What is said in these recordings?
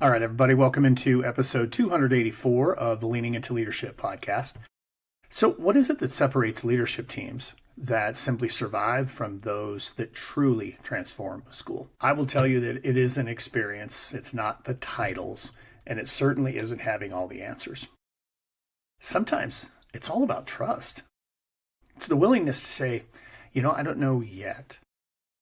All right, everybody, welcome into episode 284 of the Leaning into Leadership podcast. So, what is it that separates leadership teams that simply survive from those that truly transform a school? I will tell you that it is an experience. It's not the titles, and it certainly isn't having all the answers. Sometimes it's all about trust. It's the willingness to say, I don't know yet.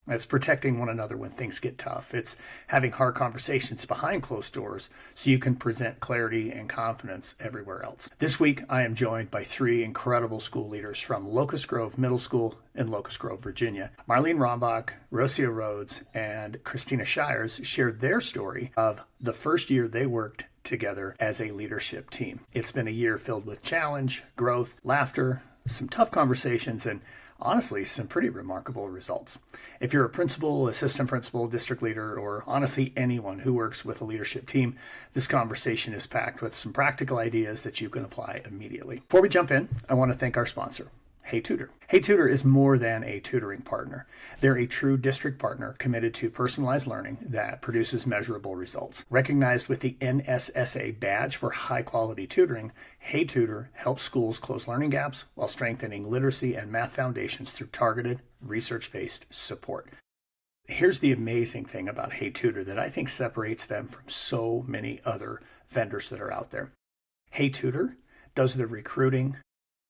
It's protecting one another when things get tough. It's having hard conversations behind closed doors so you can present clarity and confidence everywhere else. This week, I am joined by three incredible school leaders from Locust Grove Middle School in Locust Grove, Virginia. Marlene Rombach, Rocio Rhodes, and Christina Shires shared their story of the first year they worked together as a leadership team. It's been a year filled with challenge, growth, laughter, some tough conversations, and honestly, some pretty remarkable results. If you're a principal, assistant principal, district leader, or honestly anyone who works with a leadership team, this conversation is packed with some practical ideas that you can apply immediately. Before we jump in, I want to thank our sponsor, Hey Tutor. Hey Tutor is more than a tutoring partner. They're a true district partner committed to personalized learning that produces measurable results. Recognized with the NSSA badge for high-quality tutoring, Hey Tutor helps schools close learning gaps while strengthening literacy and math foundations through targeted, research-based support. Here's the amazing thing about Hey Tutor that I think separates them from so many other vendors that are out there. Hey Tutor does the recruiting,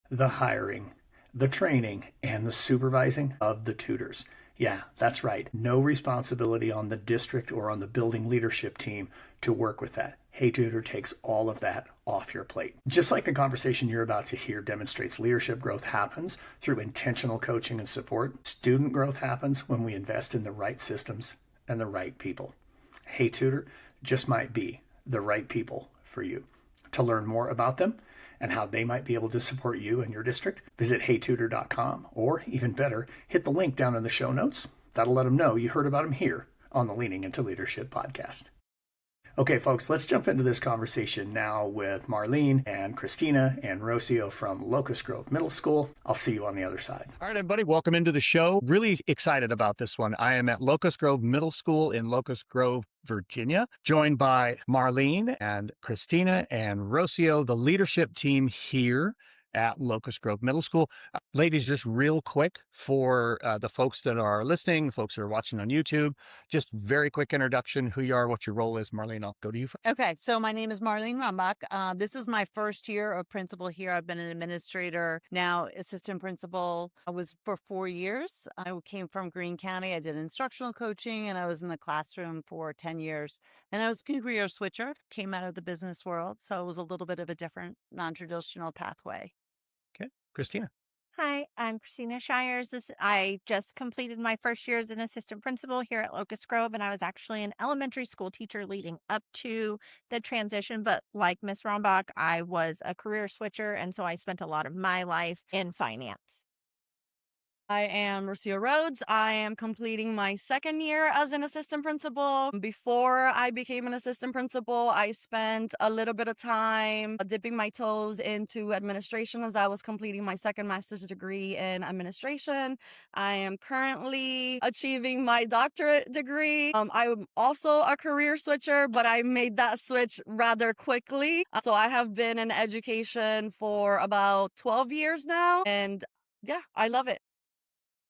the hiring, the training, and the supervising of the tutors. Yeah, that's right. No responsibility on the district or on the building leadership team to work with that. Hey Tutor takes all of that off your plate. Just like the conversation you're about to hear demonstrates, leadership growth happens through intentional coaching and support. Student growth happens when we invest in the right systems and the right people. Hey Tutor just might be the right people for you. To learn more about them and how they might be able to support you and your district, visit heytutor.com, or even better, hit the link down in the show notes. That'll let them know you heard about them here on the Leaning into Leadership podcast. Okay, folks, let's jump into this conversation now with Marlene and Christina and Rocio from Locust Grove Middle School. I'll see you on the other side. All right, everybody, welcome into the show. Really excited about this one. I am at Locust Grove Middle School in Locust Grove, Virginia, joined by Marlene and Christina and Rocio, the leadership team here at Locust Grove Middle School. Ladies, just real quick for the folks that are listening, folks that are watching on YouTube, just very quick introduction, who you are, what your role is. Marlene, I'll go to you first. Okay, so my name is Marlene Rombach. This is my first year of principal here. I've been an administrator, now assistant principal. I was for 4 years. I came from Greene County. I did instructional coaching, and I was in the classroom for 10 years. And I was a career switcher, came out of the business world, so it was a little bit of a different, non-traditional pathway. Okay, Christina. Hi, I'm Christina Shires. I just completed my first year as an assistant principal here at Locust Grove, and I was actually an elementary school teacher leading up to the transition. But like Miss Rombach, I was a career switcher, and so I spent a lot of my life in finance. I am Rocio Rhodes. I am completing my second year as an assistant principal. Before I became an assistant principal, I spent a little bit of time dipping my toes into administration as I was completing my second master's degree in administration. I am currently achieving my doctorate degree. I'm also a career switcher, but I made that switch rather quickly. So I have been in education for about 12 years now, and yeah, I love it.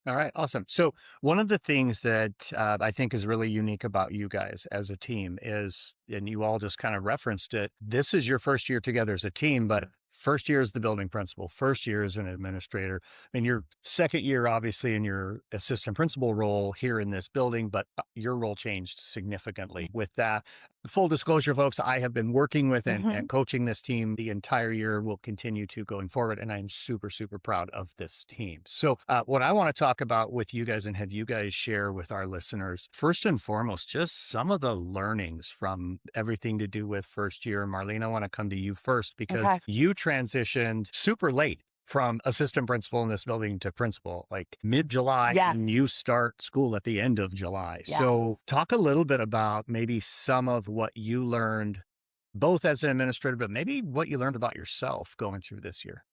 All right, awesome. So one of the things that I think is really unique about you guys as a team is, and you all just kind of referenced it, this is your first year together as a team, but first year as the building principal, first year as an administrator. I mean, your second year, obviously, in your assistant principal role here in this building, but your role changed significantly with that. Full disclosure, folks, I have been working with and coaching this team the entire year, will continue to going forward, and I'm super, super proud of this team. So what I want to talk about with you guys and have you guys share with our listeners, first and foremost, just some of the learnings from everything to do with first year. Marlene, I want to come to you first because you transitioned super late from assistant principal in this building to principal, like mid-July, and you start school at the end of July. So talk a little bit about maybe some of what you learned, both as an administrator, but maybe what you learned about yourself going through this year.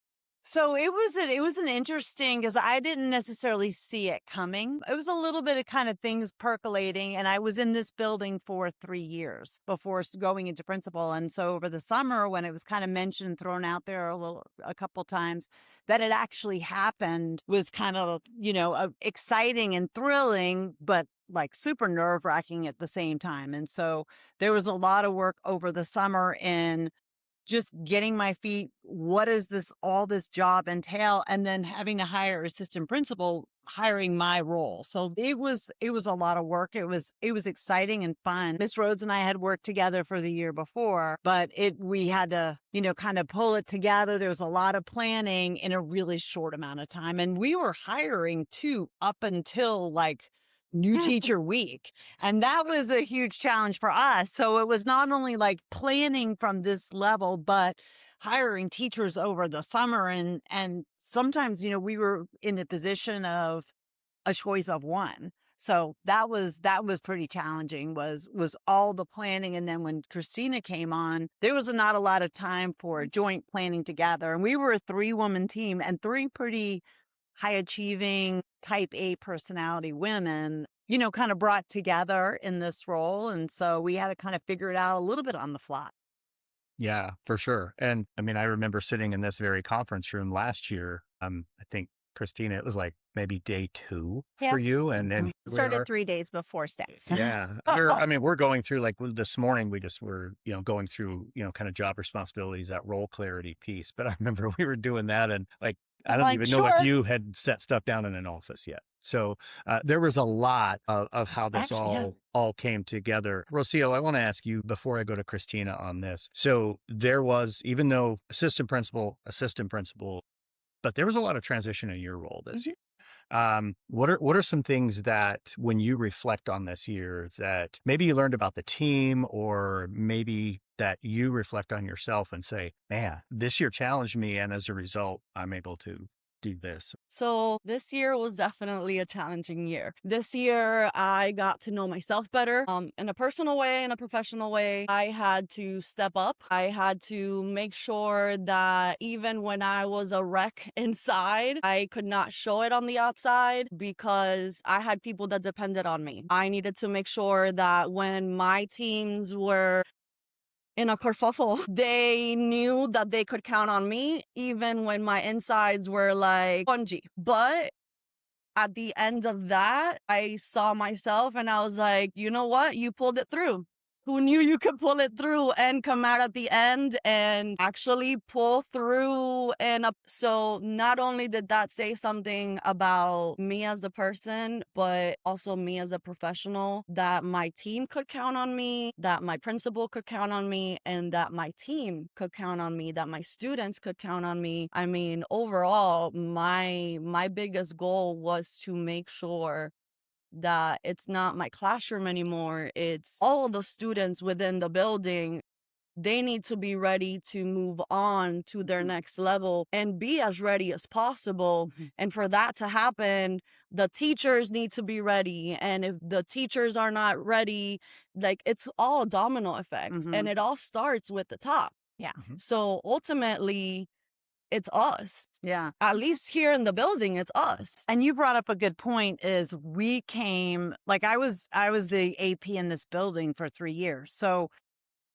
So it was an interesting, because I didn't necessarily see it coming. It was a little bit of kind of things percolating, and I was in this building for 3 years before going into principal. And so over the summer, when it was kind of mentioned, thrown out there a couple times, that it actually happened was kind of, exciting and thrilling, but like super nerve wracking at the same time. And so there was a lot of work over the summer in just getting my feet, what does all this job entail? And then having to hire assistant principal, hiring my role. So it was a lot of work. It was exciting and fun. Miss Rhodes and I had worked together for the year before, but we had to, kind of pull it together. There was a lot of planning in a really short amount of time. And we were hiring too up until like new teacher week. And that was a huge challenge for us. So it was not only like planning from this level, but hiring teachers over the summer. And sometimes, we were in a position of a choice of one. So that was pretty challenging, was all the planning. And then when Christina came on, there was not a lot of time for joint planning together. And we were a 3-woman team, and 3 pretty high achieving type A personality women, kind of brought together in this role. And so we had to kind of figure it out a little bit on the fly. Yeah, for sure. And I mean, I remember sitting in this very conference room last year. I think Christina, it was like maybe day 2 Yeah. for you, and Mhm. we Started are. 3 days before staff. Yeah, we're going through like this morning. We just were, going through, kind of job responsibilities, that role clarity piece. But I remember we were doing that, and like I don't Like, even know if sure. you had set stuff down in an office yet. So there was a lot of how this Actually, yeah. all came together. Rocio, I want to ask you before I go to Christina on this. So there was, even though assistant principal, but there was a lot of transition in your role this year. What are some things that when you reflect on this year that maybe you learned about the team, or maybe that you reflect on yourself and say, man, this year challenged me, and as a result, I'm able to do this? So this year was definitely a challenging year. This year, I got to know myself better, in a personal way, in a professional way. I had to step up. I had to make sure that even when I was a wreck inside, I could not show it on the outside, because I had people that depended on me. I needed to make sure that when my teams were in a kerfuffle, they knew that they could count on me, even when my insides were like spongy. But at the end of that, I saw myself and I was like, you know what? You pulled it through. Who knew you could pull it through and come out at the end and actually pull through? So not only did that say something about me as a person, but also me as a professional, that my team could count on me, that my principal could count on me, and that my team could count on me, that my students could count on me. I mean, overall, my biggest goal was to make sure that it's not my classroom anymore. It's all of the students within the building. They need to be ready to move on to their next level and be as ready as possible. And for that to happen, the teachers need to be ready. And if the teachers are not ready, like, it's all a domino effect, and it all starts with the top. Yeah. So ultimately, it's us. Yeah. At least here in the building, it's us. And you brought up a good point, is we came, like I was the AP in this building for 3 years. So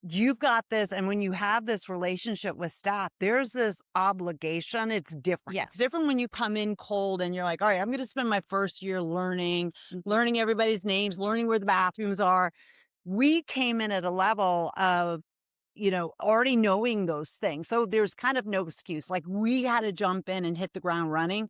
you've got this, and when you have this relationship with staff, there's this obligation. It's different. Yes. It's different when you come in cold and you're like, all right, I'm going to spend my first year learning everybody's names, learning where the bathrooms are. We came in at a level of, already knowing those things. So there's kind of no excuse. Like, we had to jump in and hit the ground running.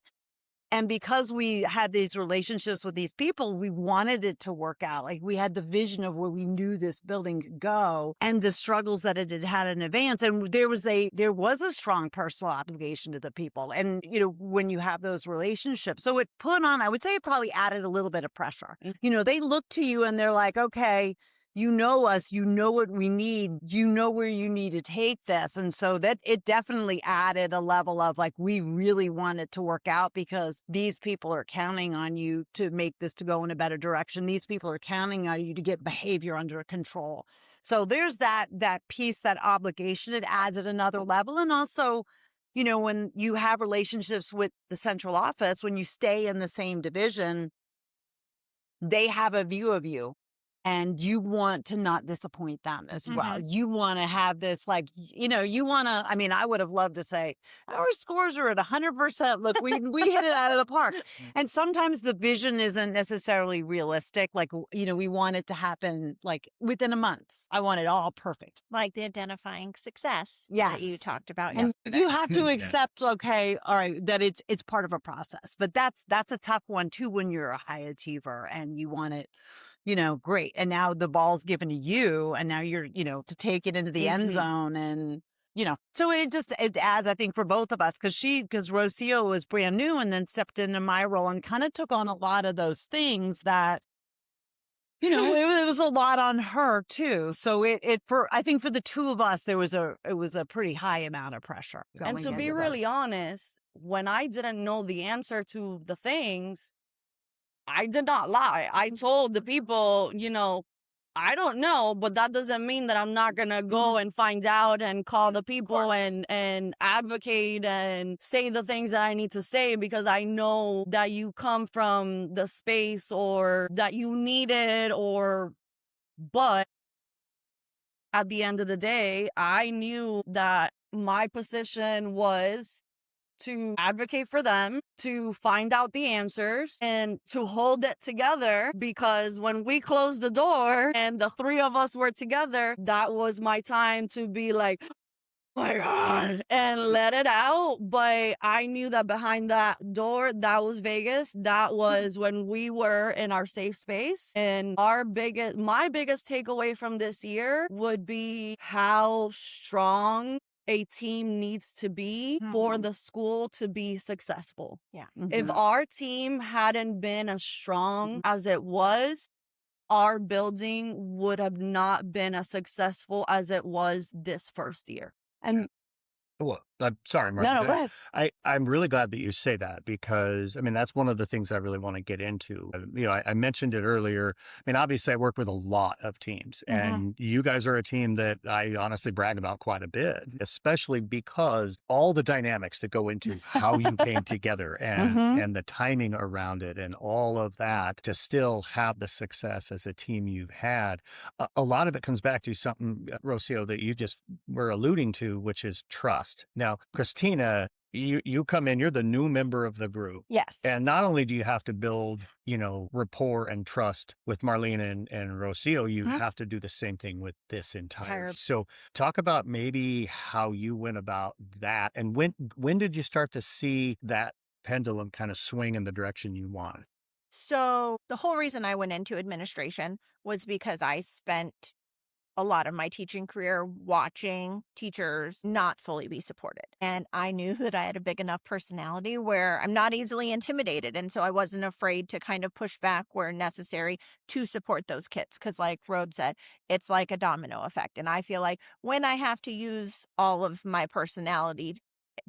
And because we had these relationships with these people, we wanted it to work out. Like, we had the vision of where we knew this building could go and the struggles that it had had in advance. And there was a strong personal obligation to the people. And, when you have those relationships, so it put on, I would say it probably added a little bit of pressure. They look to you and they're like, okay, you know us, you know what we need, you know where you need to take this. And so that it definitely added a level of like, we really want it to work out, because these people are counting on you to make this to go in a better direction. These people are counting on you to get behavior under control. So there's that piece, that obligation. It adds at another level. And also, when you have relationships with the central office, when you stay in the same division, they have a view of you and you want to not disappoint them as well. You want to have this, like, you want to, I would have loved to say our scores are at 100%. Look, we hit it out of the park. And sometimes the vision isn't necessarily realistic. Like, we want it to happen like within a month. I want it all perfect. Like the identifying success Yes. that you talked about And yesterday. you have to accept, okay, all right, that it's part of a process. But that's a tough one too when you're a high achiever and you want it, great. And now the ball's given to you and now you're, to take it into the end zone and, so it adds, I think, for both of us, because Rocio was brand new and then stepped into my role and kind of took on a lot of those things that, it was a lot on her too. So I think for the two of us, it was a pretty high amount of pressure. And to be really honest, when I didn't know the answer to the things, I did not lie. I told the people, I don't know, but that doesn't mean that I'm not going to go and find out and call the people and advocate and say the things that I need to say, because I know that you come from the space or that you need it, but at the end of the day, I knew that my position was to advocate for them, to find out the answers, and to hold it together, because when we closed the door and the three of us were together, that was my time to be like, oh my God, and let it out. But I knew that behind that door, that was Vegas. That was when we were in our safe space. And my biggest takeaway from this year would be how strong a team needs to be for the school to be successful. Yeah. If our team hadn't been as strong as it was, our building would have not been as successful as it was this first year. And Well, I'm sorry, Martha. no, go ahead. I'm really glad that you say that, because, that's one of the things I really want to get into. I mentioned it earlier. Obviously, I work with a lot of teams, and you guys are a team that I honestly brag about quite a bit, especially because all the dynamics that go into how you came together and the timing around it and all of that to still have the success as a team you've had. A lot of it comes back to something, Rocio, that you just were alluding to, which is trust. Now, Christina, you come in, you're the new member of the group. Yes. And not only do you have to build, rapport and trust with Marlene and Rocio, you have to do the same thing with this entire. So talk about maybe how you went about that. And when did you start to see that pendulum kind of swing in the direction you want? So the whole reason I went into administration was because I spent a lot of my teaching career watching teachers not fully be supported. And I knew that I had a big enough personality where I'm not easily intimidated. And so I wasn't afraid to kind of push back where necessary to support those kids. Because like Rhodes said, it's like a domino effect. And I feel like when I have to use all of my personality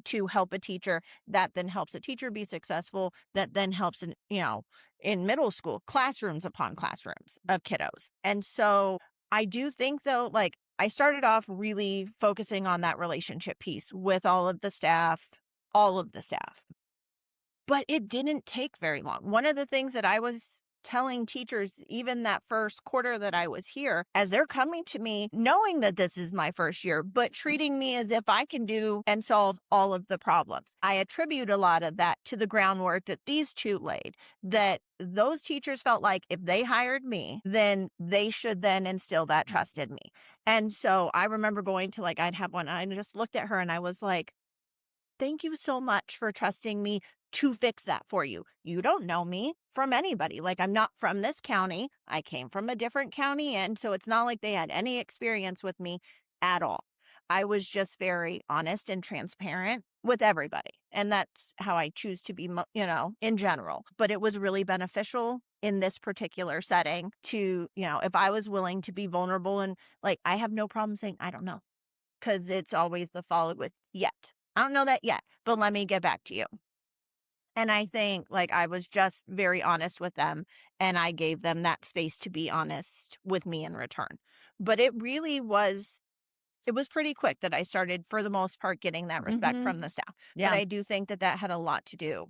to help a teacher, that then helps a teacher be successful, that then helps in middle school, classrooms upon classrooms of kiddos. And so I do think, though, like I started off really focusing on that relationship piece with all of the staff, but it didn't take very long. One of the things that I was telling teachers, even that first quarter that I was here, as they're coming to me, knowing that this is my first year, but treating me as if I can do and solve all of the problems. I attribute a lot of that to the groundwork that these two laid, that those teachers felt like if they hired me, then they should then instill that trust in me. And so I remember going to I'd have one, I just looked at her and I was like, thank you so much for trusting me to fix that for you. You don't know me from anybody. I'm not from this county. I came from a different county. And so it's not like they had any experience with me at all. I was just very honest and transparent with everybody. And that's how I choose to be, in general. But it was really beneficial in this particular setting to, if I was willing to be vulnerable and I have no problem saying, I don't know, because it's always the followed with yet. I don't know that yet, but let me get back to you. And I think I was just very honest with them and I gave them that space to be honest with me in return. But it really was it was pretty quick that I started, for the most part, getting that respect Mhm. from the staff. But Yeah. I do think that that had a lot to do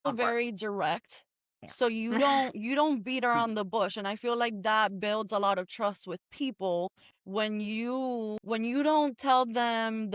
on work. Very direct. Yeah. So you don't beat around the bush, and I feel like that builds a lot of trust with people when you don't tell them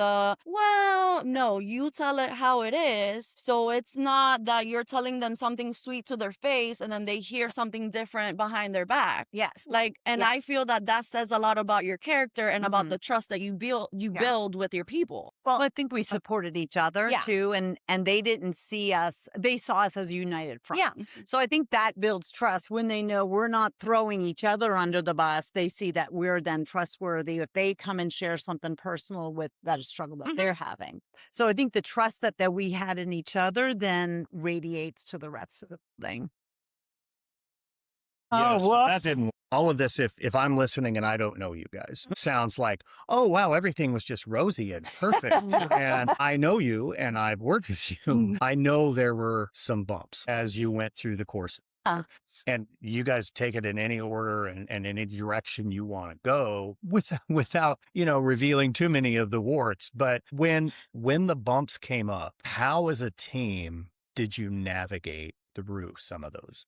no, you tell it how it is. So it's not that you're telling them something sweet to their face and then they hear something different behind their back. Yes. Like, and Yeah. I feel that that says a lot about your character and about Mhm. the trust that you build with your people. Well, I think we supported each other Yeah. too, and they didn't see us. They saw us as a united front. Yeah. So I think that builds trust when they know we're not throwing each other under the bus. They see that we're then trustworthy if they come and share something personal with that a struggle that they're having. So I think the trust that we had in each other then radiates to the rest of the thing. Yes, Oh, that whoops. didn't. All of this, if I'm listening and I don't know you guys, sounds like, oh wow, everything was just rosy and perfect. And I know you, and I've worked with you. I know there were some bumps as you went through the course, and you guys take it in any order and any direction you want to go without revealing too many of the warts. But when the bumps came up, how as a team did you navigate through some of those?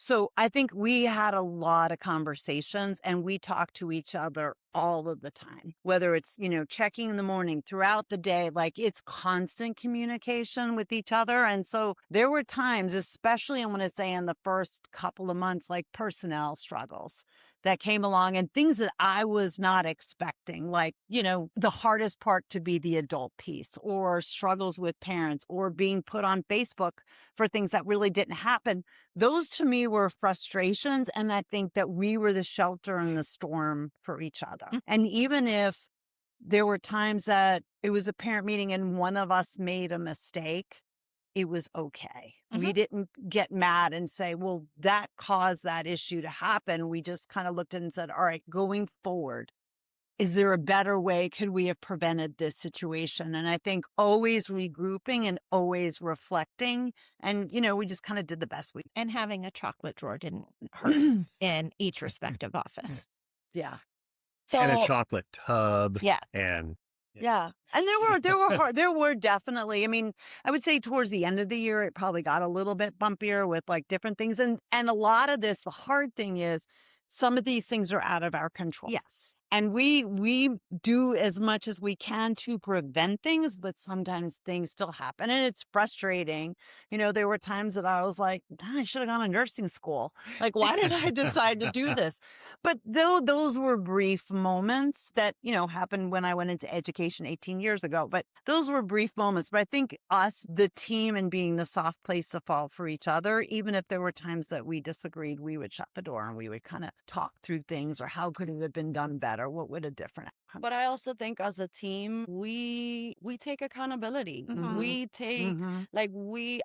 So I think we had a lot of conversations and we talked to each other all of the time, whether it's, checking in the morning throughout the day, like it's constant communication with each other. And so there were times, especially I want to say in the first couple of months, like personnel struggles that came along and things that I was not expecting, like, the hardest part to be the adult piece or struggles with parents or being put on Facebook for things that really didn't happen. Those to me were frustrations. And I think that we were the shelter in the storm for each other. And even if there were times that it was a parent meeting and one of us made a mistake, it was okay. We didn't get mad and say, well, that caused that issue to happen. We just kind of looked at it and said, all right, going forward, is there a better way? Could we have prevented this situation? And I think always regrouping and always reflecting. And, we just kind of did the best we could. And having a chocolate drawer didn't hurt in each respective office. Yeah. And a chocolate tub. Yeah. And Yeah. And there were definitely, I mean, I would say towards the end of the year, it probably got a little bit bumpier with like different things. And a lot of this, the hard thing is some of these things are out of our control. Yes. And we do as much as we can to prevent things, but sometimes things still happen and it's frustrating. There were times that I was like, I should have gone to nursing school. Like, why did I decide to do this? But those were brief moments that, happened when I went into education 18 years ago. But those were brief moments. But I think us, the team, and being the soft place to fall for each other, even if there were times that we disagreed, we would shut the door and we would kind of talk through things or how could it have been done better? What would a different outcome? But I also think as a team, we take accountability. We take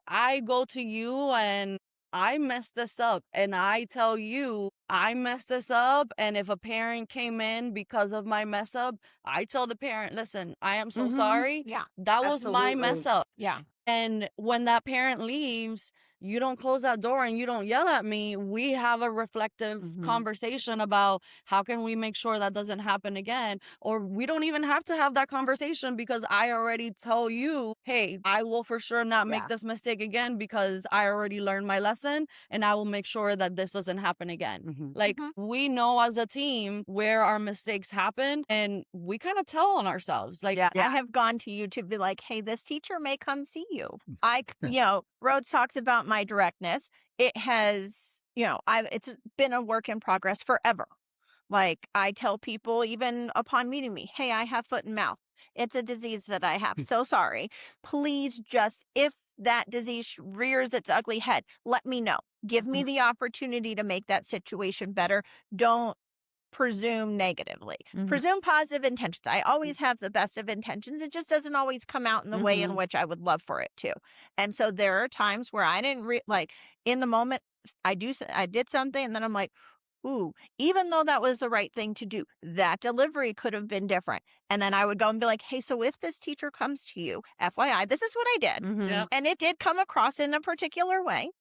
I go to you and I messed this up and I tell you I messed this up. And if a parent came in because of my mess up, I tell the parent, listen, I am so sorry. Yeah. That was my mess up. Yeah. And when that parent leaves, you don't close that door and you don't yell at me. We have a reflective conversation about how can we make sure that doesn't happen again. Or we don't even have to have that conversation because I already tell you, hey, I will for sure not make this mistake again because I already learned my lesson and I will make sure that this doesn't happen again. Like we know as a team where our mistakes happen and we kind of tell on ourselves. Like, I have gone to you to be like, hey, this teacher may come see you. Rhodes talks about my directness. It has, it's been a work in progress forever. Like I tell people even upon meeting me, hey, I have foot and mouth. It's a disease that I have. So sorry. Please just, if that disease rears its ugly head, let me know. Give me the opportunity to make that situation better. Don't presume negatively. Presume positive intentions. I always have the best of intentions. It just doesn't always come out in the way in which I would love for it to. And so there are times where I didn't in the moment I did something and then I'm like, ooh, even though that was the right thing to do, that delivery could have been different. And then I would go and be like, hey, so if this teacher comes to you, FYI, this is what I did. And it did come across in a particular way.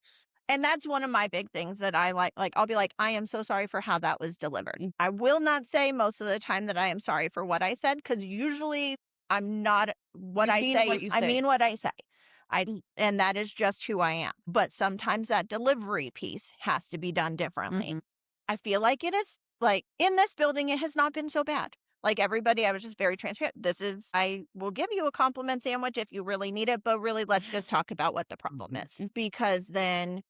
And that's one of my big things that I like. Like, I'll be like, I am so sorry for how that was delivered. I will not say most of the time that I am sorry for what I said, because usually I'm not what You I mean say. what you I say. mean what I say. And that is just who I am. But sometimes that delivery piece has to be done differently. Mhm. I feel like it is like in this building, it has not been so bad. Like everybody, I was just very transparent. I will give you a compliment sandwich if you really need it, but really, let's just talk about what the problem is, because then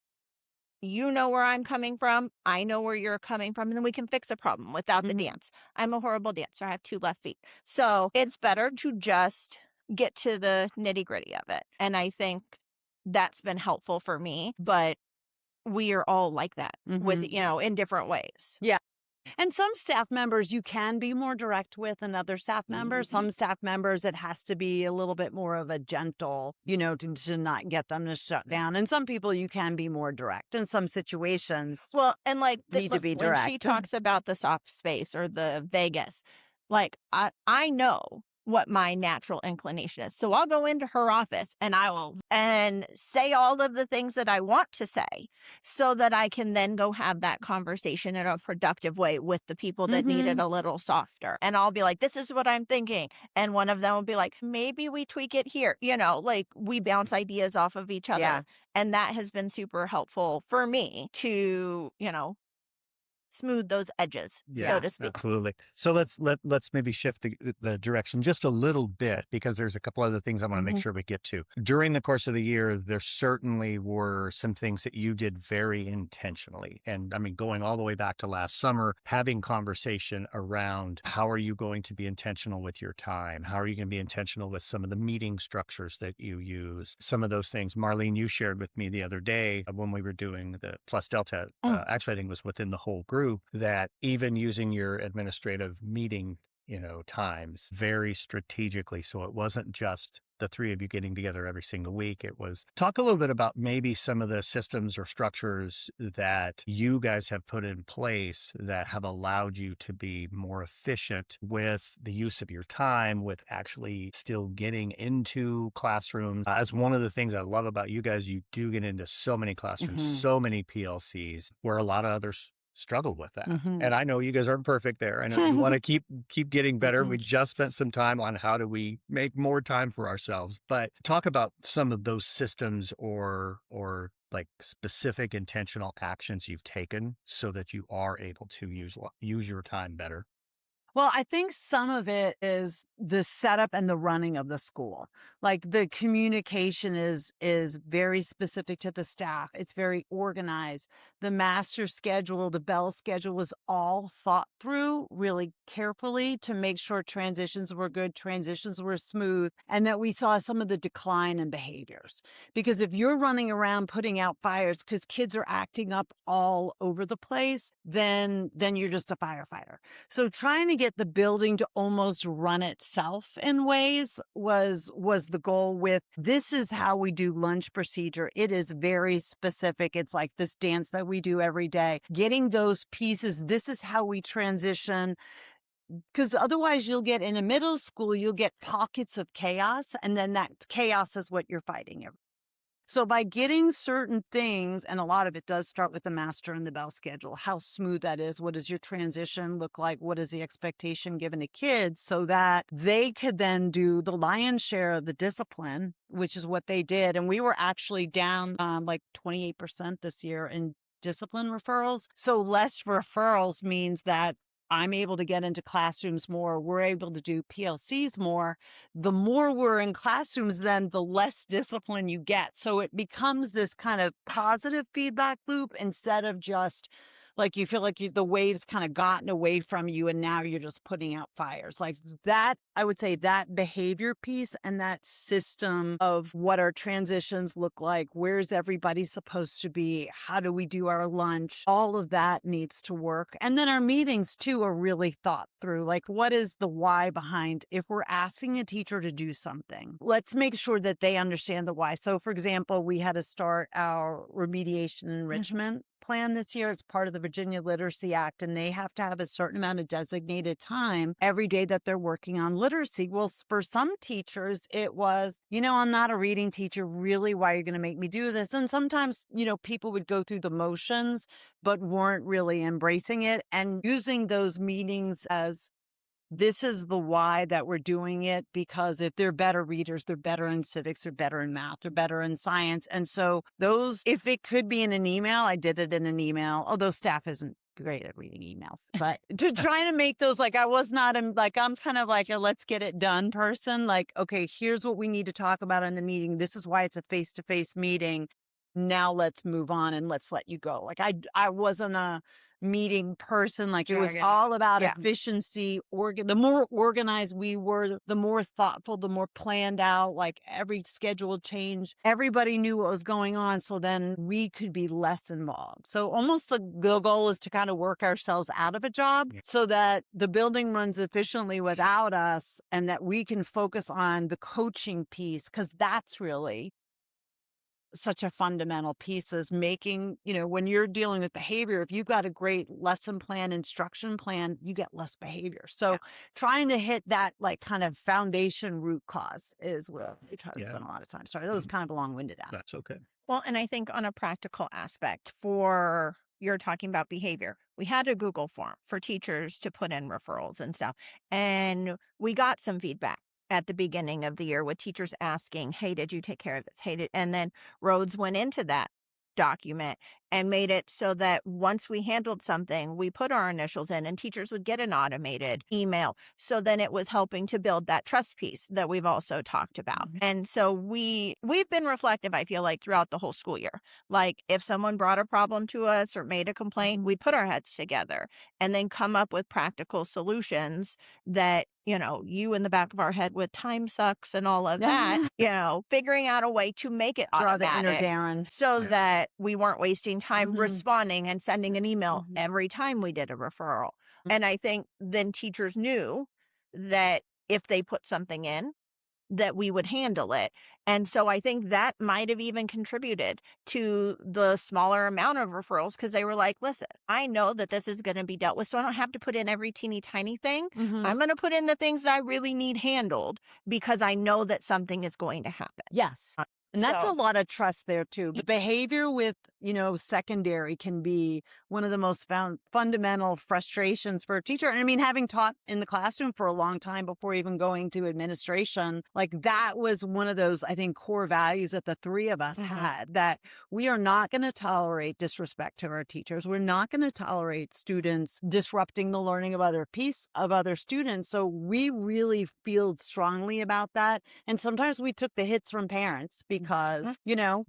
you know where I'm coming from. I know where you're coming from, and then we can fix a problem without the Mhm. dance. I'm a horrible dancer. I have 2 left feet. So it's better to just get to the nitty gritty of it. And I think that's been helpful for me, but we are all like that with, Mhm. in different ways. Yeah. And some staff members you can be more direct with than other staff members. Some staff members, it has to be a little bit more of a gentle, to not get them to shut down. And some people you can be more direct. In some situations, Well, and like need to look, be when she direct. talks about the soft space or the Vegas, like I know what my natural inclination is. So I'll go into her office and I will and say all of the things that I want to say so that I can then go have that conversation in a productive way with the people that need it Mhm. a little softer. And I'll be like, this is what I'm thinking. And one of them will be like, maybe we tweak it here. Like we bounce ideas off of each other. Yeah. And that has been super helpful for me to, smooth those edges, so Yeah, to speak. absolutely. So let's maybe shift the direction just a little bit, because there's a couple other things I want to make Mhm. sure we get to. During the course of the year, there certainly were some things that you did very intentionally. And I mean, going all the way back to last summer, having conversation around how are you going to be intentional with your time? How are you going to be intentional with some of the meeting structures that you use? Some of those things, Marlene, you shared with me the other day when we were doing the Plus Delta, actually, I think it was within the whole group, that even using your administrative meeting, times very strategically. So it wasn't just the three of you getting together every single week. It was talk a little bit about maybe some of the systems or structures that you guys have put in place that have allowed you to be more efficient with the use of your time, with actually still getting into classrooms. As one of the things I love about you guys, you do get into so many classrooms, Mhm. so many PLCs, where a lot of others struggle with that. Mhm. And I know you guys aren't perfect there. I know you want to keep getting better. We Mhm. just spent some time on how do we make more time for ourselves. But talk about some of those systems or like specific intentional actions you've taken so that you are able to use your time better. Well, I think some of it is the setup and the running of the school. Like the communication is very specific to the staff. It's very organized. The master schedule, the bell schedule was all thought through really carefully to make sure transitions were good, transitions were smooth, and that we saw some of the decline in behaviors. Because if you're running around putting out fires because kids are acting up all over the place, then you're just a firefighter. So trying to get the building to almost run itself in ways was the goal. With this is how we do lunch procedure. It is very specific. It's like this dance that we do every day. Getting those pieces, this is how we transition, because otherwise you'll get in a middle school, you'll get pockets of chaos, and then that chaos is what you're fighting. So by getting certain things, and a lot of it does start with the master and the bell schedule, how smooth that is. What does your transition look like? What is the expectation given to kids so that they could then do the lion's share of the discipline, which is what they did. And we were actually down like 28% this year in discipline referrals. So less referrals means that I'm able to get into classrooms more. We're able to do PLCs more. The more we're in classrooms, then the less discipline you get. So it becomes this kind of positive feedback loop instead of just like you feel like the waves kind of gotten away from you and now you're just putting out fires. Like that, I would say that behavior piece and that system of what our transitions look like, where's everybody supposed to be, how do we do our lunch, all of that needs to work. And then our meetings too are really thought through. Like what is the why behind if we're asking a teacher to do something, let's make sure that they understand the why. So for example, we had to start our remediation enrichment plan this year. It's part of the Virginia Literacy Act, and they have to have a certain amount of designated time every day that they're working on literacy. Well, for some teachers, it was, I'm not a reading teacher. Really, why are you going to make me do this? And sometimes, people would go through the motions, but weren't really embracing it and using those meetings as this is the why that we're doing it, because if they're better readers, they're better in civics, they're better in math, they're better in science. And so those, if it could be in an email, I did it in an email, although staff isn't great at reading emails, but to try to make those, like, I was not, I'm kind of like a let's get it done person. Like, okay, here's what we need to talk about in the meeting. This is why it's a face-to-face meeting. Now let's move on and let's let you go. Like I wasn't a meeting person. Like it was Jargon. all about Yeah. efficiency. The more organized we were, the more thoughtful, the more planned out, like every schedule change. Everybody knew what was going on. So then we could be less involved. So almost the goal is to kind of work ourselves out of a job so that the building runs efficiently without us and that we can focus on the coaching piece, because that's really such a fundamental piece, is making, when you're dealing with behavior, if you've got a great lesson plan, instruction plan, you get less behavior. So trying to hit that like kind of foundation root cause is where we try to spend a lot of time. Sorry, that was kind of a long-winded out. That's okay. Well, and I think on a practical aspect for you're talking about behavior, we had a Google form for teachers to put in referrals and stuff. And we got some feedback at the beginning of the year with teachers asking, hey, did you take care of this? And then Rhodes went into that document and made it so that once we handled something, we put our initials in and teachers would get an automated email. So then it was helping to build that trust piece that we've also talked about. And so we've been reflective, I feel like, throughout the whole school year. Like if someone brought a problem to us or made a complaint, we'd put our heads together and then come up with practical solutions that, you in the back of our head with time sucks and all of that, figuring out a way to make it Draw the automatic inner Darren. so that we weren't wasting time responding and sending an email every time we did a referral. And I think then teachers knew that if they put something in, that we would handle it. And so I think that might have even contributed to the smaller amount of referrals, because they were like, listen, I know that this is going to be dealt with, so I don't have to put in every teeny tiny thing. I'm going to put in the things that I really need handled because I know that something is going to happen. Yes. And that's a lot of trust there too. The behavior with, secondary can be one of the most fundamental frustrations for a teacher. And I mean, having taught in the classroom for a long time before even going to administration, like that was one of those, I think, core values that the three of us had, that we are not going to tolerate disrespect to our teachers. We're not going to tolerate students disrupting the learning of other students. So we really feel strongly about that. And sometimes we took the hits from parents because,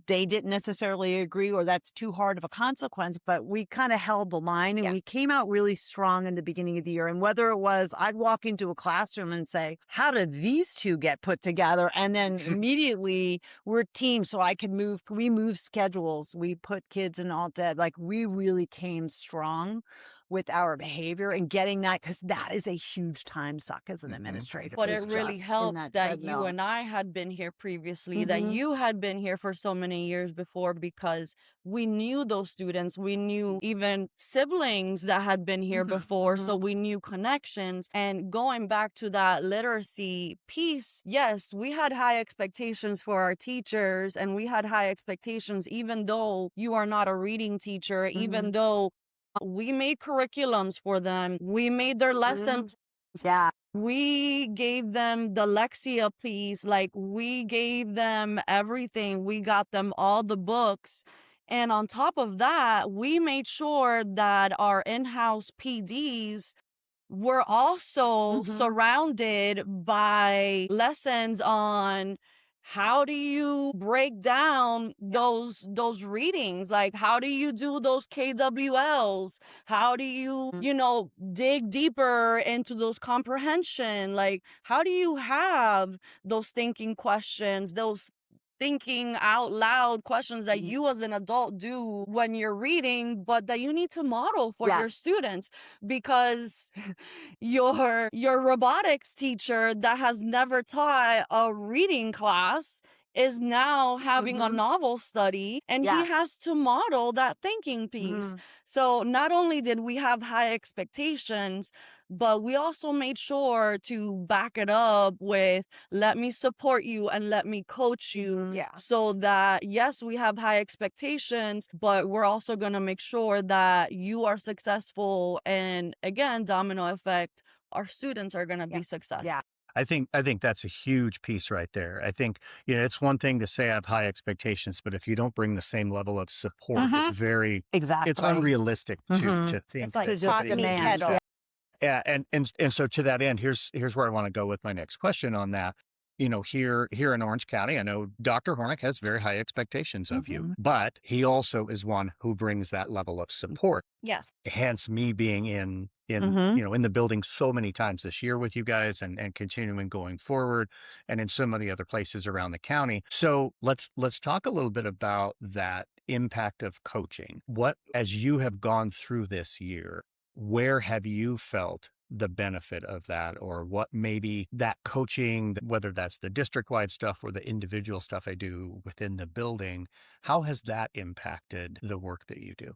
they didn't necessarily agree or that's too hard of a consequence, but we kind of held the line and we came out really strong in the beginning of the year. And whether it was, I'd walk into a classroom and say, how did these two get put together? And then immediately we're teams. So we moved schedules. We put kids in alt ed. Like we really came strong with our behavior and getting that, because that is a huge time suck as an administrator. But it really helped that you and I had been here previously, that you had been here for so many years before, because we knew those students. We knew even siblings that had been here before. So we knew connections. And going back to that literacy piece, yes, we had high expectations for our teachers, and we had high expectations, even though you are not a reading teacher, even though we made curriculums for them. We made their lesson. Yeah. We gave them the Lexia piece. Like we gave them everything. We got them all the books. And on top of that, we made sure that our in-house PDs were also surrounded by lessons on how do you break down those readings? Like, how do you do those KWLs? How do you, dig deeper into those comprehension? Like, how do you have those thinking questions, those thinking out loud questions that you as an adult do when you're reading, but that you need to model for your students, because your robotics teacher that has never taught a reading class is now having a Mhm. novel study, and he Yeah. has to model that thinking piece. Mhm. So not only did we have high expectations, but we also made sure to back it up with let me support you and let me coach you, Mhm. Yeah. so that yes, we have high expectations, but we're also going to make sure that you are successful. And again, domino effect, our students are going to Yeah. be successful. Yeah. I think that's a huge piece right there. I think, it's one thing to say I have high expectations, but if you don't bring the same level of support, it's Exactly. it's unrealistic Mhm. to It's think like To that just pot, they will meat, do demand. kettle. that. Yeah, and so to that end, here's where I want to go with my next question on that. Here in Orange County, I know Dr. Hornick has very high expectations of you, Mhm. but he also is one who brings that level of support. Yes. Hence me being Mhm. in the building so many times this year with you guys and continuing going forward and in so many other places around the county. So let's talk a little bit about that impact of coaching. What, as you have gone through this year, where have you felt the benefit of that, or what maybe that coaching, whether that's the district-wide stuff or the individual stuff I do within the building, how has that impacted the work that you do?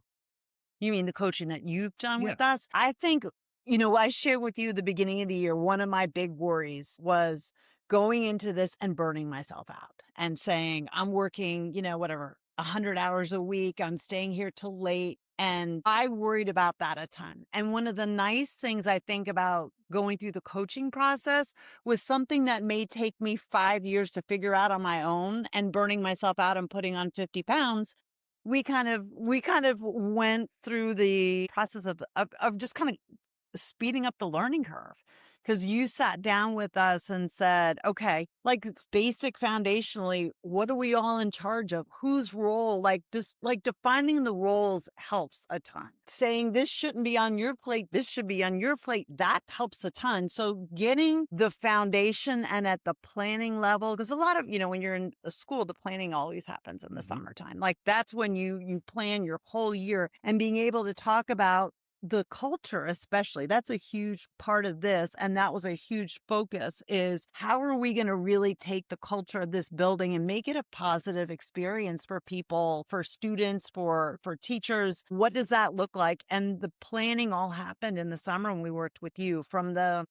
You mean the coaching that you've done Yeah. with us? I think, I shared with you the beginning of the year, one of my big worries was going into this and burning myself out and saying, I'm working, whatever, 100 hours a week. I'm staying here till late. And I worried about that a ton. And one of the nice things I think about going through the coaching process was something that may take me 5 years to figure out on my own, and burning myself out and putting on 50 pounds. We kind of went through the process of just kind of speeding up the learning curve, because you sat down with us and said, okay, like, it's basic foundationally, what are we all in charge of? Whose role? Like, just like defining the roles helps a ton. Saying this shouldn't be on your plate, this should be on your plate, that helps a ton. So getting the foundation and at the planning level, because a lot of, when you're in a school, the planning always happens in the Mhm. summertime. Like, that's when you plan your whole year, and being able to talk about the culture, especially, that's a huge part of this. And that was a huge focus, is how are we going to really take the culture of this building and make it a positive experience for people, for students, for teachers? What does that look like? And the planning all happened in the summer when we worked with you, from the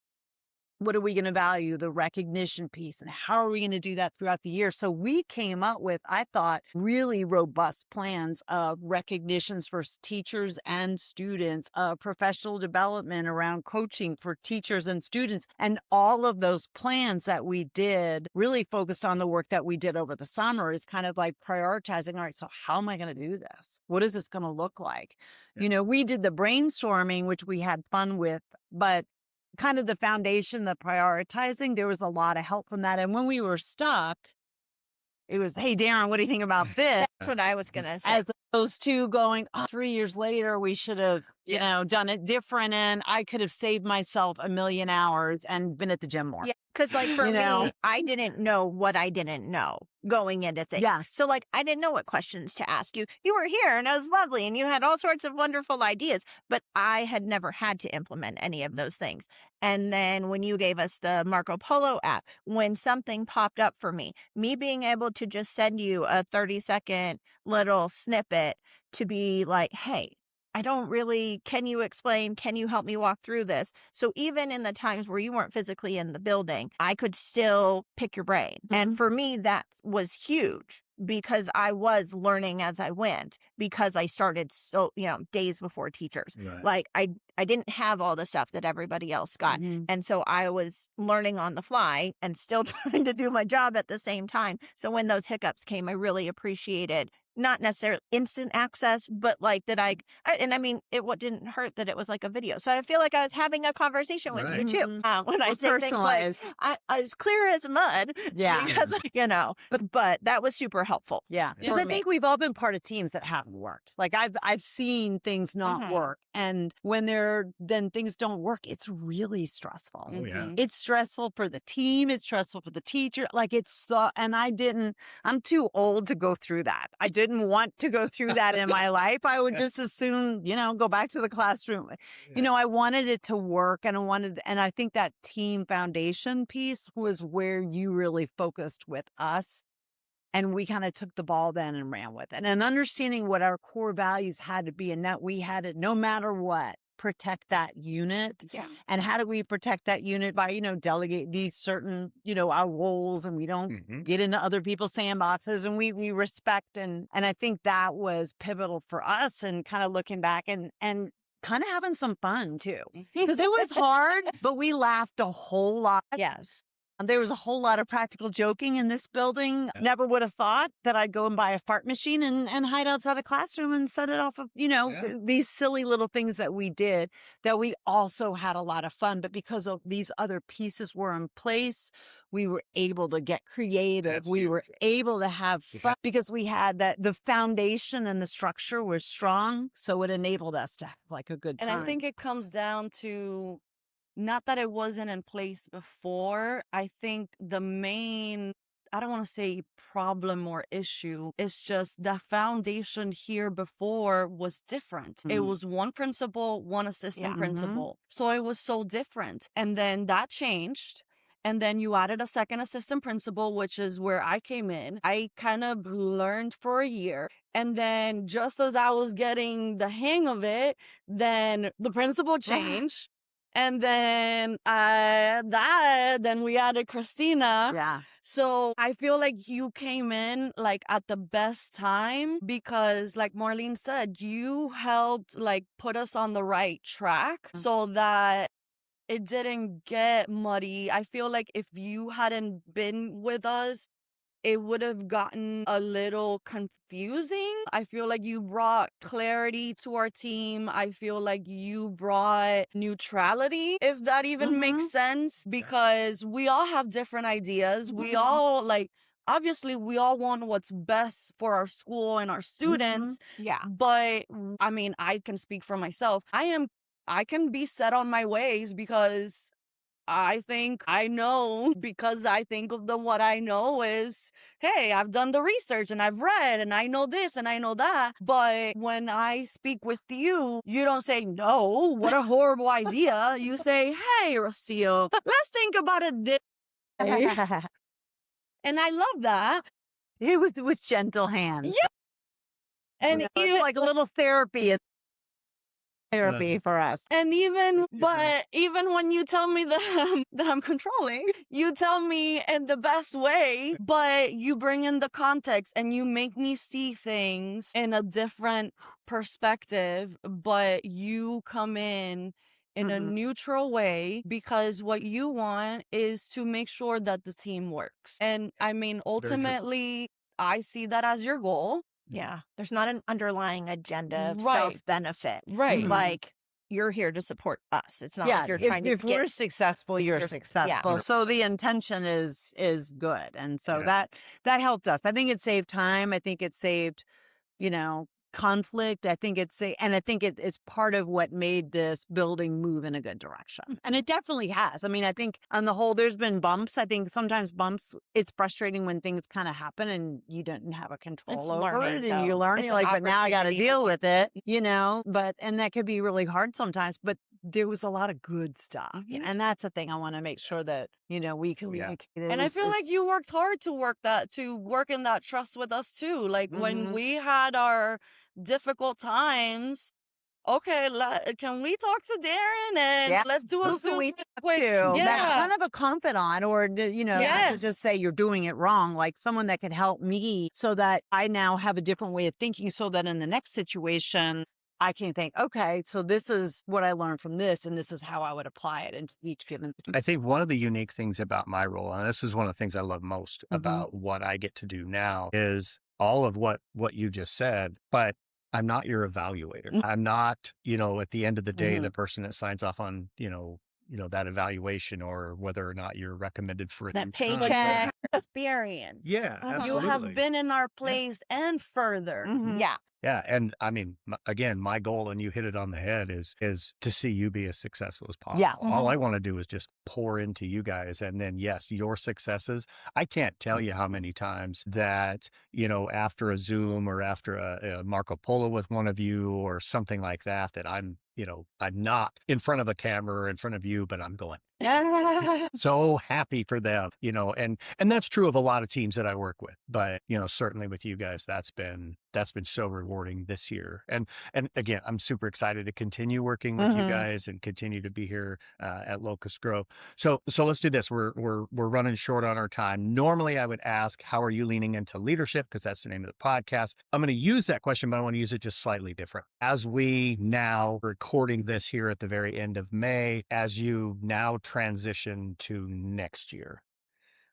what are we going to value, the recognition piece, and how are we going to do that throughout the year? So we came up with, I thought, really robust plans of recognitions for teachers and students, professional development around coaching for teachers and students. And all of those plans that we did really focused on the work that we did over the summer, is kind of like prioritizing, all right, so how am I going to do this? What is this going to look like? Yeah. We did the brainstorming, which we had fun with, but kind of the foundation, the prioritizing, there was a lot of help from that. And when we were stuck, it was, hey, Darren, what do you think about this? That's what I was going to say. As opposed to going, 3 years later, we should have, done it different. And I could have saved myself a million hours and been at the gym more. Yeah, because like for You know? me, I didn't know what I didn't know going into things. Yes. So like I didn't know what questions to ask you. You were here and it was lovely and you had all sorts of wonderful ideas, but I had never had to implement any of those things. And then when you gave us the Marco Polo app, when something popped up for me being able to just send you a 30-second little snippet to be like, hey, I don't really, can you explain? Can you help me walk through this? So even in the times where you weren't physically in the building, I could still pick your brain. And for me, that was huge because I was learning as I went, because I started so, days before teachers. Right. Like I didn't have all the stuff that everybody else got. Mhm. And so I was learning on the fly and still trying to do my job at the same time. So when those hiccups came, I really appreciated not necessarily instant access, but like that and I mean, what didn't hurt that it was like a video. So I feel like I was having a conversation with you Right. too. Mhm. When I Or say things like, personalized. as clear as mud, Yeah. because, but that was super helpful. Yeah, because for I me. think we've all been part of teams that haven't worked. Like, I've seen things not Mhm. work, and when then things don't work, it's really stressful. Oh, yeah. It's stressful for the team. It's stressful for the teacher. Like, it's so, and I'm too old to go through that. I didn't want to go through that in my life. I would just as soon, go back to the classroom. I wanted it to work, and and I think that team foundation piece was where you really focused with us. And we kind of took the ball then and ran with it. And understanding what our core values had to be, and that we had to, no matter what, protect that unit. Yeah. And how do we protect that unit? By, delegate these certain, our roles, and we don't get into other people's sandboxes, and we respect. And I think that was pivotal for us, and kind of looking back and kind of having some fun too, because it was hard, but we laughed a whole lot. Yes. There was a whole lot of practical joking in this building. Yeah. Never would have thought that I'd go and buy a fart machine and hide outside a classroom and set it off of, these silly little things that we did, that we also had a lot of fun. But because of these other pieces were in place, we were able to get creative. That's we huge. were able to have fun because we had the foundation and the structure was strong. So it enabled us to have like a good time. And I think it comes down to, not that it wasn't in place before. I think the main, I don't want to say problem or issue, it's just the foundation here before was different. It was one principal, one assistant principal. So it was so different. And then that changed. And then you added a second assistant principal, which is where I came in. I kind of learned for a year. And then just as I was getting the hang of it, then the principal changed. And then then we added Christina. Yeah. So I feel like you came in like at the best time, because like Marlene said, you helped like put us on the right track so that it didn't get muddy. I feel like if you hadn't been with us, it would have gotten a little confusing. I feel like you brought clarity to our team. I feel like you brought neutrality, if that even makes sense, because we all have different ideas. We all obviously we all want what's best for our school and our students. Yeah. But I mean, I can speak for myself. I can be set on my ways because I think I know, because I think of what I know is, hey, I've done the research and I've read and I know this and I know that. But when I speak with you, you don't say, no, what a horrible idea. You say, hey, Rocio, let's think about it this way. And I love that. It was with gentle hands. Yeah. And it's like a little therapy for us. And even when you tell me that I'm controlling, you tell me in the best way, but you bring in the context and you make me see things in a different perspective, but you come in a neutral way, because what you want is to make sure that the team works. And I mean, ultimately, I see that as your goal. Yeah. There's not an underlying agenda of Right. self-benefit. Right. Like, you're here to support us. It's not like you're trying if to we're get... successful, you're successful. So the intention is good. And so that helped us. I think it saved time. I think it saved, conflict. I think it's part of what made this building move in a good direction. And it definitely has. I mean, I think on the whole, there's been bumps. I think sometimes it's frustrating when things kind of happen and you don't have a control over it, and you learn, you're like, but now I got to deal with it, and that could be really hard sometimes, but there was a lot of good stuff. And that's the thing I want to make sure that, we communicate. And I feel like you worked hard to work in that trust with us too. Like when we had our difficult times, okay, can we talk to Darren and let's do a Zoom quick. That's kind of a confidant, or not to just say you're doing it wrong, like someone that can help me so that I now have a different way of thinking, so that in the next situation I can think, okay, so this is what I learned from this, and this is how I would apply it into each given. I think one of the unique things about my role, and this is one of the things I love most about what I get to do now, is all of what you just said, but I'm not your evaluator. I'm not, at the end of the day, the person that signs off on, that evaluation, or whether or not you're recommended for that new paycheck. time. Experience. Yeah, absolutely. You have been in our place and further. Yeah. Yeah. And I mean, again, my goal, and you hit it on the head, is to see you be as successful as possible. Yeah. All I want to do is just pour into you guys. And then, yes, your successes. I can't tell you how many times that, after a Zoom or after a Marco Polo with one of you or something like that, that I'm not in front of a camera or in front of you, but I'm going, So happy for them, and that's true of a lot of teams that I work with, but certainly with you guys, that's been so rewarding this year. And again, I'm super excited to continue working with you guys and continue to be here at Locust Grove. So let's do this. We're running short on our time. Normally I would ask, how are you leaning into leadership? Because that's the name of the podcast. I'm going to use that question, but I want to use it just slightly different. As we now recording this here at the very end of May, as you now transition to next year,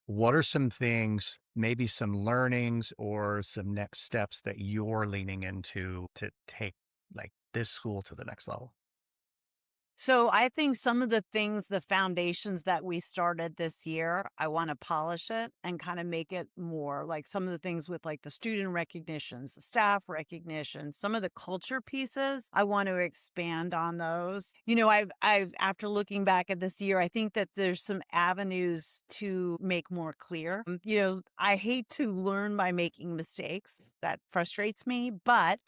what are some things, maybe some learnings or some next steps that you're leaning into to take like this school to the next level? So I think some of the things, the foundations that we started this year, I want to polish it and kind of make it more like some of the things with like the student recognitions, the staff recognition, some of the culture pieces. I want to expand on those. I've after looking back at this year, I think that there's some avenues to make more clear. I hate to learn by making mistakes. That frustrates me, but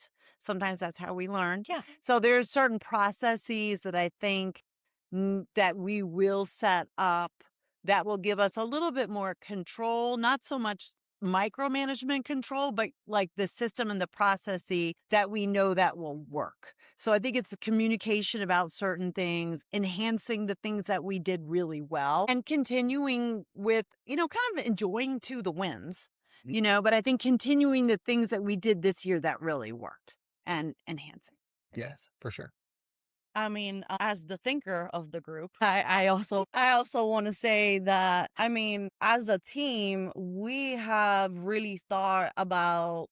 sometimes that's how we learn. Yeah. So there's certain processes that I think that we will set up that will give us a little bit more control, not so much micromanagement control, but like the system and the processy that we know that will work. So I think it's a communication about certain things, enhancing the things that we did really well and continuing with, kind of enjoying too the wins, but I think continuing the things that we did this year that really worked and enhancing. Yes, for sure. I mean, as the thinker of the group, I also want to say that, I mean, as a team, we have really thought about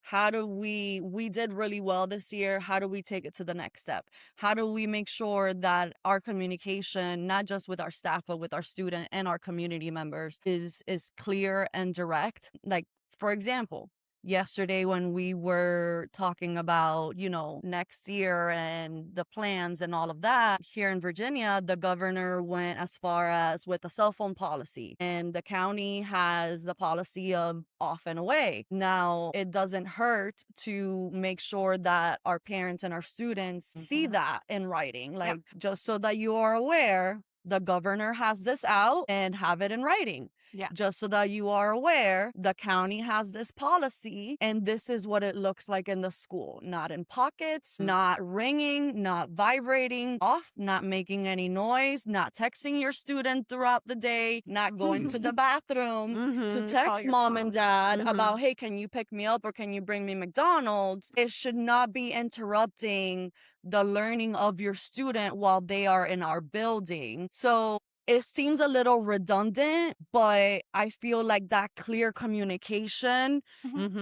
how do we did really well this year. How do we take it to the next step? How do we make sure that our communication, not just with our staff, but with our student and our community members is clear and direct? Like, for example, yesterday when we were talking about, next year and the plans and all of that, here in Virginia, the governor went as far as with the cell phone policy, and the county has the policy of off and away. Now, it doesn't hurt to make sure that our parents and our students see that in writing, like just so that you are aware, the governor has this out, and have it in writing. Yeah. Just so that you are aware, the county has this policy and this is what it looks like in the school. Not in pockets, not ringing, not vibrating off, not making any noise, not texting your student throughout the day, not going to the bathroom to text mom and dad about, hey, can you pick me up or can you bring me McDonald's? It should not be interrupting the learning of your student while they are in our building. So it seems a little redundant, but I feel like that clear communication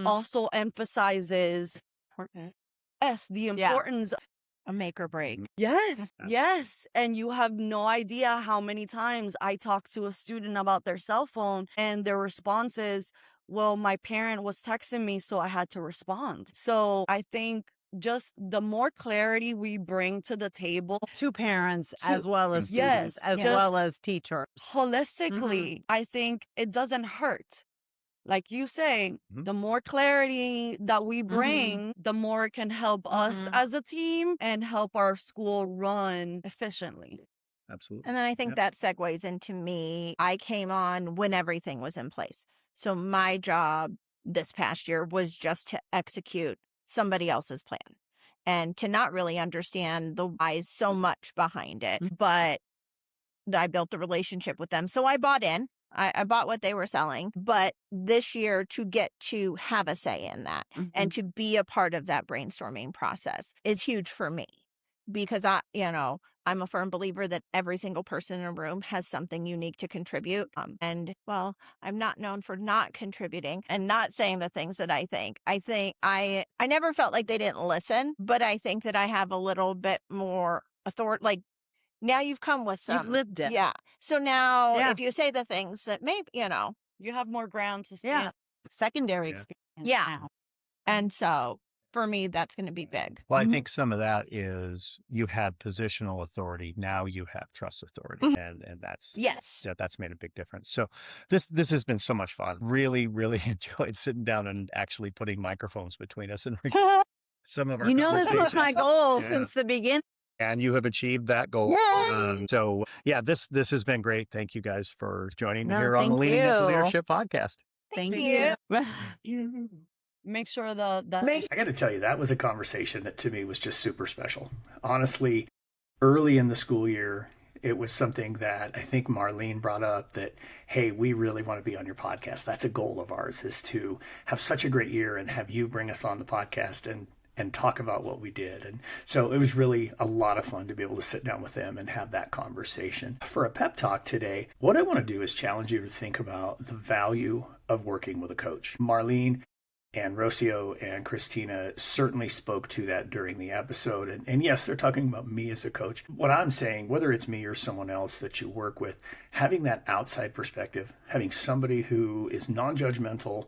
also emphasizes the importance. A make or break. Yes. And you have no idea how many times I talk to a student about their cell phone and their response is, well, my parent was texting me, so I had to respond. So I think just the more clarity we bring to the table to parents as well as students, as well as teachers, holistically, I think it doesn't hurt. Like you say, the more clarity that we bring, the more it can help us as a team and help our school run efficiently. Absolutely. And then I think that segues into me. I came on when everything was in place. So my job this past year was just to execute somebody else's plan and to not really understand the whys so much behind it. But I built the relationship with them. So I bought in. I bought what they were selling. But this year, to get to have a say in that and to be a part of that brainstorming process is huge for me, because I'm a firm believer that every single person in a room has something unique to contribute. And well, I'm not known for not contributing and not saying the things that I think. I never felt like they didn't listen, but I think that I have a little bit more authority. Like, now you've come with some. You've lived it. Yeah. So now if you say the things that maybe, you have more ground to stand. Secondary experience. Now. And so for me, that's going to be big. Well, I think some of that is you had positional authority. Now you have trust authority. And that's made a big difference. So this has been so much fun. Really, really enjoyed sitting down and actually putting microphones between us and some of our this was my goal since the beginning. and you have achieved that goal. Yay! So yeah, this has been great. Thank you guys for joining me No, here on the thank Leaning Into you. Leadership podcast. Thank Thank you. you. Make sure that I got to tell you, that was a conversation that to me was just super special. Honestly, early in the school year, it was something that I think Marlene brought up that, hey, we really want to be on your podcast. That's a goal of ours, is to have such a great year and have you bring us on the podcast and talk about what we did. And so it was really a lot of fun to be able to sit down with them and have that conversation. For a pep talk today, what I want to do is challenge you to think about the value of working with a coach. Marlene and Rocio and Christina certainly spoke to that during the episode. And yes, they're talking about me as a coach. What I'm saying, whether it's me or someone else that you work with, having that outside perspective, having somebody who is non-judgmental,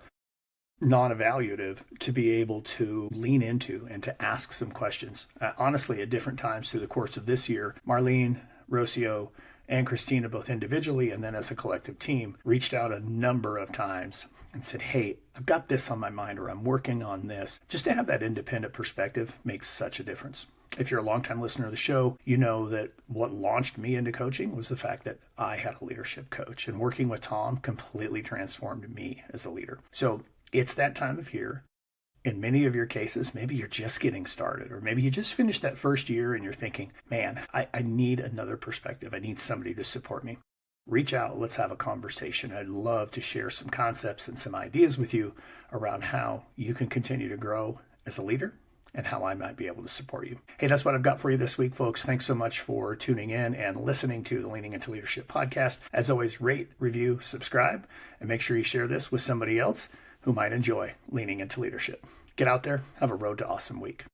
non-evaluative, to be able to lean into and to ask some questions. Honestly, at different times through the course of this year, Marlene, Rocio, and Christina, both individually and then as a collective team, reached out a number of times and said, hey, I've got this on my mind, or I'm working on this. Just to have that independent perspective makes such a difference. If you're a longtime listener of the show, you know that what launched me into coaching was the fact that I had a leadership coach, and working with Tom completely transformed me as a leader. So it's that time of year. In many of your cases, maybe you're just getting started, or maybe you just finished that first year and you're thinking, man, I need another perspective. I need somebody to support me. Reach out. Let's have a conversation. I'd love to share some concepts and some ideas with you around how you can continue to grow as a leader and how I might be able to support you. Hey, that's what I've got for you this week, folks. Thanks so much for tuning in and listening to the Leaning Into Leadership podcast. As always, rate, review, subscribe, and make sure you share this with somebody else who might enjoy leaning into leadership. Get out there. Have a road to awesome week.